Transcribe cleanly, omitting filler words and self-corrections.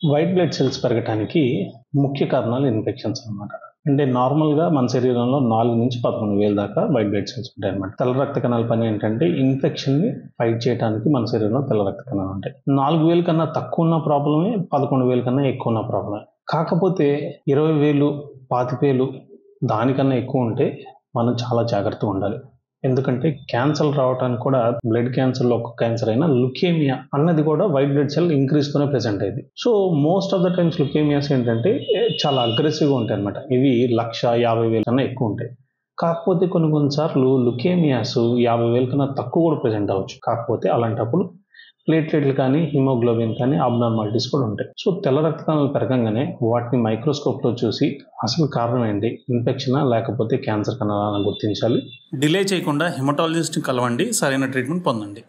White blood cells పెరగటానికి ముఖ్య కారణాలు ఇన్ఫెక్షన్స్ అనమాట. అంటే నార్మల్గా మన శరీరంలో 4,000-11,000 దాకా వైట్ బ్లడ్ సెల్స్ ఉంటాయి అనమాట. తెల్ల రక్త కణాల పని ఏంటంటే ఇన్ఫెక్షన్ని ఫైట్ చేయడానికి మన శరీరంలో తెల్ల రక్త కణాలు ఉంటాయి. 4,000 కన్నా తక్కువ ఉన్న ప్రాబ్లమే, 11,000 కన్నా ఎక్కువ ఉన్న ప్రాబ్లమే. కాకపోతే 20,000, 25,000 దానికన్నా ఎక్కువ ఉంటే మనం చాలా జాగ్రత్తగా ఉండాలి. ఎందుకంటే క్యాన్సర్ రావడానికి కూడా బ్లడ్ క్యాన్సర్లో ఒక క్యాన్సర్ అయినా లుకేమియా అన్నది కూడా వైట్ బ్లడ్ సెల్ ఇంక్రీజ్తోనే ప్రెసెంట్ అయింది. So most of the times leukaemias ఏంటంటే చాలా అగ్రెసివ్గా ఉంటాయి అనమాట. ఇవి 1,50,000 కన్నా ఎక్కువ ఉంటాయి. కాకపోతే కొన్నిసార్లు లుకేమియాస్ 50,000 కన్నా తక్కువ కూడా ప్రెసెంట్ అవ్వచ్చు. కాకపోతే అలాంటప్పుడు ప్లేట్లెట్లు కానీ, హిమోగ్లోబిన్ కానీ అబ్నార్మాలిటీస్ కూడా ఉంటాయి. సో తెల్ల రక్త కణాలు పెరగంగానే వాటిని మైక్రోస్కోప్లో చూసి అసలు కారణం ఏంటి, ఇన్ఫెక్షనా లేకపోతే క్యాన్సర్ కణాలా అని గుర్తించాలి. డిలే చేయకుండా హెమటాలజిస్ట్ని కలవండి, సరైన ట్రీట్మెంట్ పొందండి.